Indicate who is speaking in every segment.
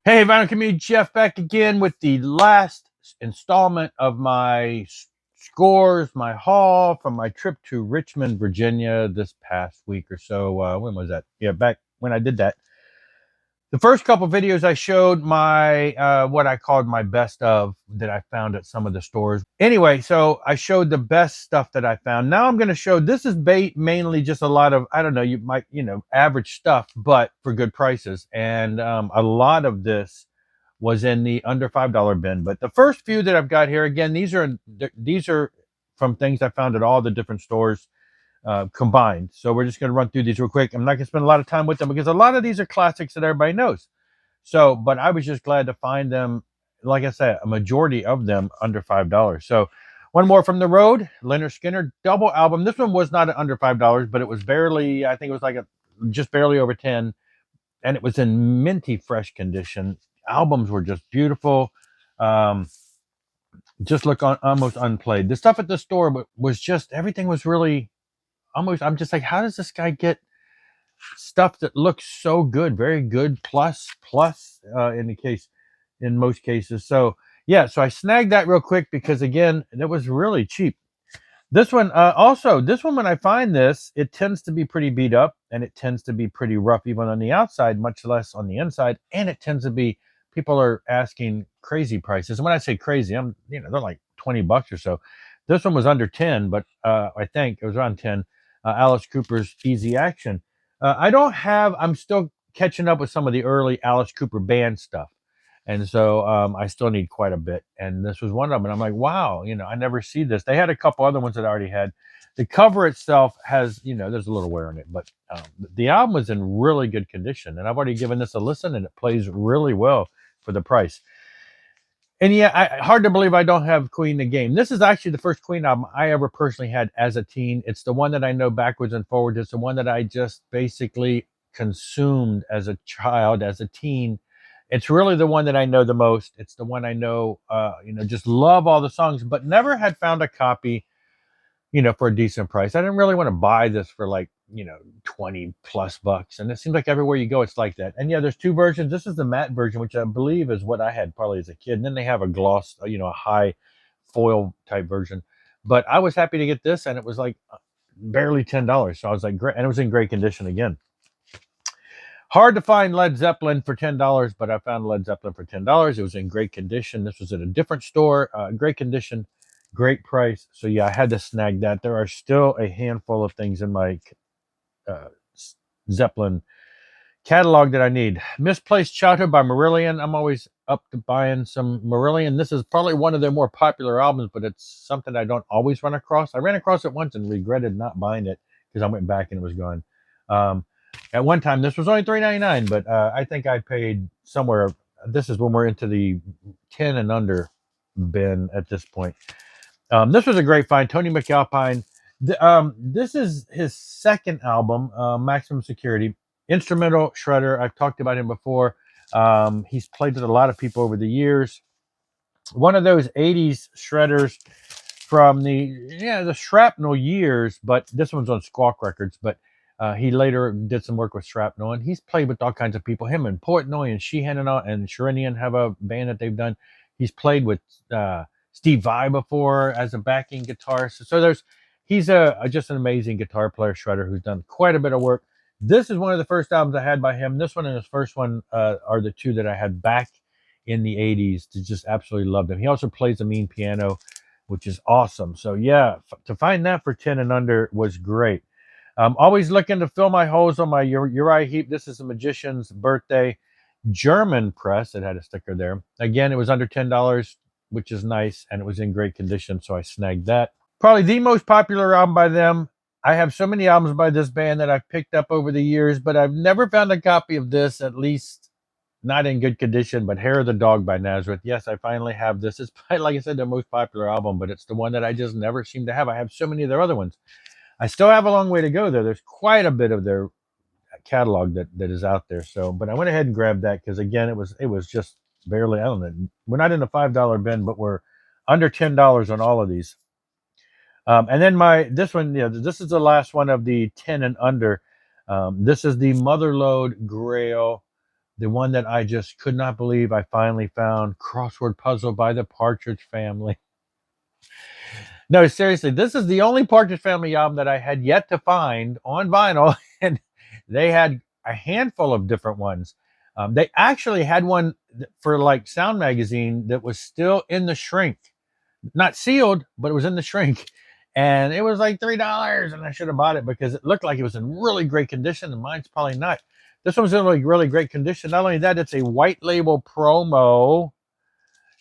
Speaker 1: Hey, Vinyl Community Jeff back again with the last installment of my scores, my haul from my trip to Richmond, Virginia this past week or so. When was that? Yeah, back when I did that. The first couple videos I showed my what I called my best of that I found at some of the stores. Anyway, so I showed the best stuff that I found. Now I'm going to show, this is mainly just a lot of, I don't know, you might, average stuff, but for good prices. And a lot of this was in the under $5 bin. But the first few that I've got here, again, these are from things I found at all the different stores combined. So we're just going to run through these real quick. I'm not going to spend a lot of time with them because a lot of these are classics that everybody knows. So, but I was just glad to find them. Like I said, a majority of them under $5. So, one more from the road, Lynyrd Skynyrd double album. This one was not under $5, but it was barely. I think it was like just barely over 10, and it was in minty fresh condition. Albums were just beautiful. Um, just look on almost unplayed. The stuff at the store was just everything was really almost. I'm just like, how does this guy get stuff that looks so good, very good, plus in most cases. So yeah, so I snagged that real quick because again, it was really cheap. This one this one, when I find this, it tends to be pretty beat up and it tends to be pretty rough even on the outside, much less on the inside, and it tends to be, people are asking crazy prices. And when I say crazy, they're like $20 or so. This one was under 10, but I think it was around 10. Alice Cooper's Easy Action. I'm still catching up with some of the early Alice Cooper band stuff. And so I still need quite a bit. And this was one of them. And I'm like, wow, I never see this. They had a couple other ones that I already had. The cover itself has, there's a little wear on it, but the album was in really good condition. And I've already given this a listen and it plays really well for the price. And yeah, hard to believe I don't have Queen the Game. This is actually the first Queen album I ever personally had as a teen. It's the one that I know backwards and forwards. It's the one that I just basically consumed as a child, as a teen. It's really the one that I know the most. It's the one I know, just love all the songs, but never had found a copy, for a decent price. I didn't really want to buy this for like, 20 plus bucks. And it seems like everywhere you go, it's like that. And yeah, there's two versions. This is the matte version, which I believe is what I had probably as a kid. And then they have a gloss, a high foil type version. But I was happy to get this, and it was like barely $10. So I was like, great. And it was in great condition again. Hard to find Led Zeppelin for $10, but I found Led Zeppelin for $10. It was in great condition. This was at a different store, great condition, great price. So yeah, I had to snag that. There are still a handful of things in my uh, Zeppelin catalog that I need. Misplaced Childhood by Marillion. I'm always up to buying some Marillion. This is probably one of their more popular albums, but it's something I don't always run across. I ran across it once and regretted not buying it because I went back and it was gone. Um, at one time, this was only $3.99, but I think I paid somewhere. This is when we're into the 10 and under bin at this point. This was a great find. Tony MacAlpine. This is his second album, Maximum Security. Instrumental shredder. I've talked about him before. He's played with a lot of people over the years. One of those 80s shredders from the Shrapnel years, but this one's on Squawk Records. But he later did some work with Shrapnel, and he's played with all kinds of people. Him and Portnoy and Sheehan and Sherinian have a band that they've done. He's played with Steve Vai before as a backing guitarist. So he's just an amazing guitar player, shredder, who's done quite a bit of work. This is one of the first albums I had by him. This one and his first one are the two that I had back in the 80s to just absolutely love them. He also plays a mean piano, which is awesome. So yeah, to find that for 10 and under was great. Always looking to fill my holes on my Uriah Heep. This is a Magician's Birthday German press. It had a sticker there. Again, it was under $10, which is nice, and it was in great condition, so I snagged that. Probably the most popular album by them. I have so many albums by this band that I've picked up over the years, but I've never found a copy of this, at least not in good condition. But Hair of the Dog by Nazareth. Yes, I finally have this. It's probably, like I said, their most popular album, but it's the one that I just never seem to have. I have so many of their other ones. I still have a long way to go there. There's quite a bit of their catalog that is out there. So, but I went ahead and grabbed that because again, it was just barely. I don't know. We're not in the $5 bin, but we're under $10 on all of these. And then this one, this is the last one of the 10 and under. This is the Motherlode Grail the one that I just could not believe I finally found, Crossword Puzzle by the Partridge Family. No, seriously, this is the only Partridge Family album that I had yet to find on vinyl, and they had a handful of different ones. They actually had one for like Sound Magazine that was still in the shrink, not sealed, but it was in the shrink, and it was like $3, and I should have bought it because it looked like it was in really great condition, and mine's probably not. This one's in really great condition. Not only that, it's a white label promo.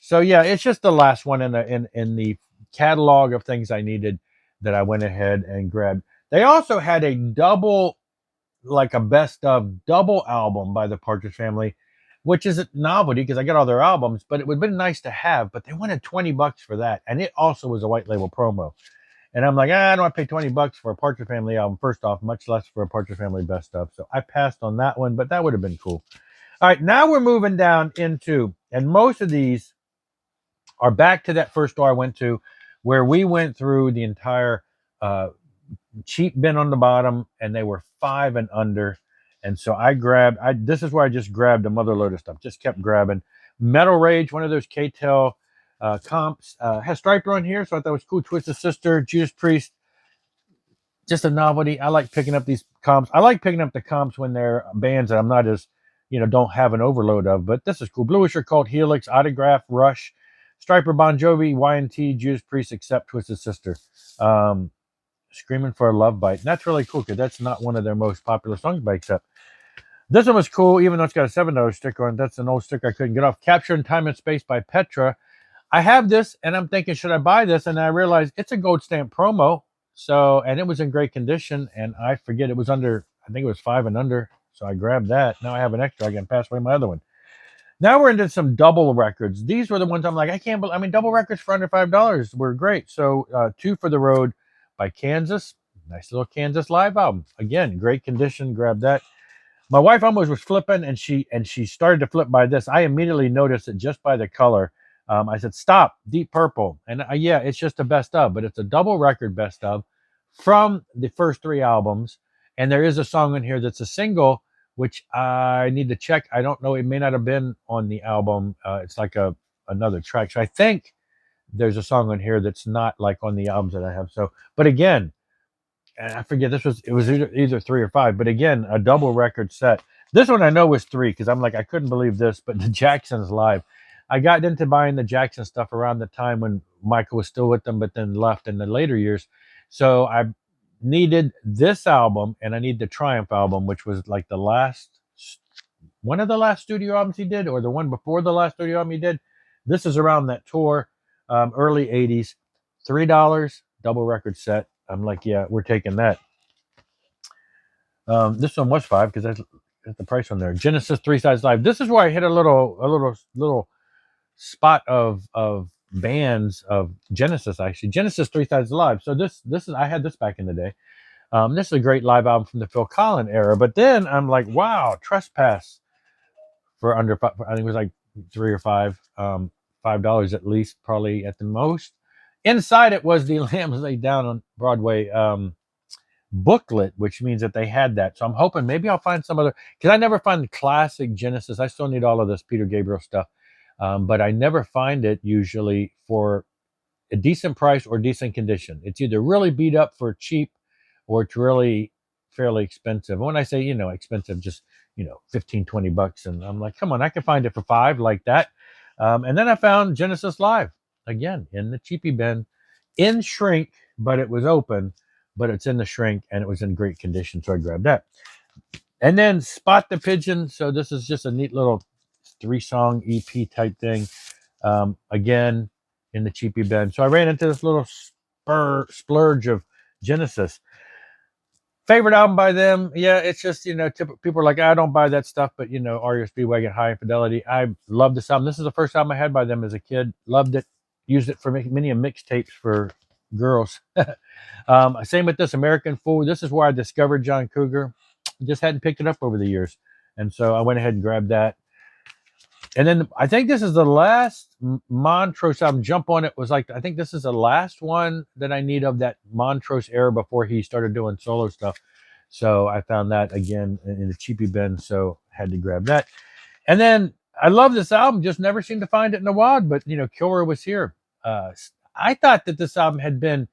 Speaker 1: So yeah, it's just the last one in the catalog of things I needed that I went ahead and grabbed. They also had a double, like a best of double album by the Partridge Family, which is a novelty because I got all their albums, but it would have been nice to have. But they wanted $20 for that, and it also was a white label promo. And I'm like, I don't want to pay $20 for a Partridge Family album, first off, much less for a Partridge Family best of. So I passed on that one, but that would have been cool. All right, now we're moving down into, and most of these are back to that first store I went to where we went through the entire cheap bin on the bottom, and they were 5 and under. And so this is where I just grabbed a mother load of stuff, just kept grabbing. Metal Rage, one of those K-Tel comps, has Striper on here, so I thought it was cool. Twisted Sister, Judas Priest, just a novelty. I like picking up these comps. I like picking up the comps when they're bands that I'm not as, don't have an overload of, but this is cool. Bluish Cult, Helix, Autograph, Rush, Striper, Bon Jovi, Y&T, Judas Priest, except Twisted Sister. Screaming for a Love Bite. And that's really cool because that's not one of their most popular songs by Accept. This one was cool, even though it's got a $7 sticker on it. That's an old sticker I couldn't get off. Capture in Time and Space by Petra. I have this, and I'm thinking, should I buy this? And I realized it's a gold stamp promo. So, and it was in great condition, and I forget it was under, I think it was 5 and under. So I grabbed that. Now I have an extra. I can pass away my other one. Now we're into some double records. These were the ones I'm like, I can't believe, double records for under $5 were great. So, Two for the Road by Kansas. Nice little Kansas live album. Again, great condition. Grab that. My wife almost was flipping, and she started to flip by this. I immediately noticed it just by the color. I said, stop, Deep Purple. And yeah, it's just a best of, but it's a double record best of from the first 3 albums. And there is a song in here that's a single, which I need to check. I don't know. It may not have been on the album. It's like another track. So I think there's a song on here that's not like on the albums that I have. So, but again, and I forget, it was either 3 or 5, but again, a double record set. This one I know was 3 because I'm like, I couldn't believe this, but the Jacksons live. I got into buying the Jackson stuff around the time when Michael was still with them, but then left in the later years. So I needed this album, and I need the Triumph album, which was like one of the last studio albums he did, or the one before the last studio album he did. This is around that tour, early 80s. $3, double record set. I'm like, yeah, we're taking that. This one was 5 because that's the price on there. Genesis 3 Sides Live. This is where I hit a little spot of bands of Genesis, actually. Genesis 3 Sides Live. So this is, I had this back in the day. This is a great live album from the Phil Collins era. But then I'm like, wow, Trespass for under, I think it was like 3 or 5, $5 at least, probably at the most. Inside it was the Lambs Lay Down on Broadway booklet, which means that they had that. So I'm hoping maybe I'll find some other, because I never find the classic Genesis. I still need all of this Peter Gabriel stuff, but I never find it usually for a decent price or decent condition. It's either really beat up for cheap, or it's really fairly expensive. When I say, expensive, just, $15-20. And I'm like, come on, I can find it for 5 like that. And then I found Genesis Live again in the cheapy bin in shrink, but it was open, but it's in the shrink and it was in great condition. So I grabbed that. And then Spot the Pigeon. So this is just a neat little 3-song EP type thing. Again, in the cheapy bin. So I ran into this little splurge of Genesis. Favorite album by them? Yeah, it's just, people are like, I don't buy that stuff, but REO Speedwagon, High In-Fidelity. I love this album. This is the first album I had by them as a kid. Loved it. Used it for many mixtapes for girls. Same with this American Fool. This is where I discovered John Cougar. Just hadn't picked it up over the years. And so I went ahead and grabbed that. And then I think this is the last Montrose album. Jump on It was like, I think this is the last one that I need of that Montrose era before he started doing solo stuff. So I found that again in the cheapy bin, so had to grab that. And then I love this album, just never seemed to find it in the wild, but you know, Kilroy was here. I thought that this album had been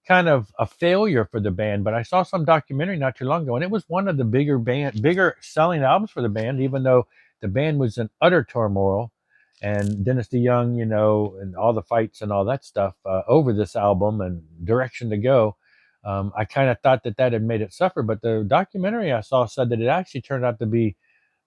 Speaker 1: kind of a failure for the band, but I saw some documentary not too long ago, and it was one of the bigger selling albums for the band, even though the band was in utter turmoil. And Dennis DeYoung, you know, and all the fights and all that stuff over this album and direction to go. I kind of thought that had made it suffer, but the documentary I saw said that it actually turned out to be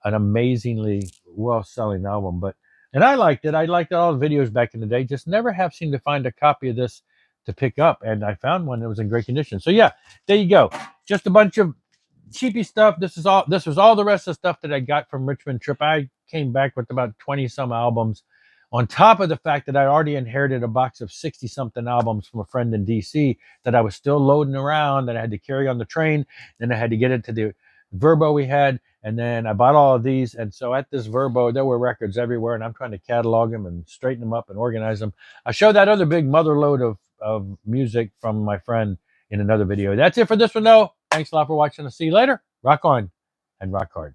Speaker 1: an amazingly well-selling album. But and I liked it. I liked all the videos back in the day. Just never have seemed to find a copy of this to pick up, and I found one that was in great condition. So yeah, there you go. Just a bunch of cheapy stuff. This was all the rest of the stuff that I got from Richmond trip. I came back with about 20 some albums, on top of the fact that I already inherited a box of 60 something albums from a friend in DC that I was still loading around, that I had to carry on the train. Then I had to get it to the Verbo we had, and then I bought all of these. And so at this Verbo, there were records everywhere, and I'm trying to catalog them and straighten them up and organize them. I showed that other big mother load of music from my friend in another video. That's it for this one, though. Thanks a lot for watching. I'll see you later. Rock on and rock hard.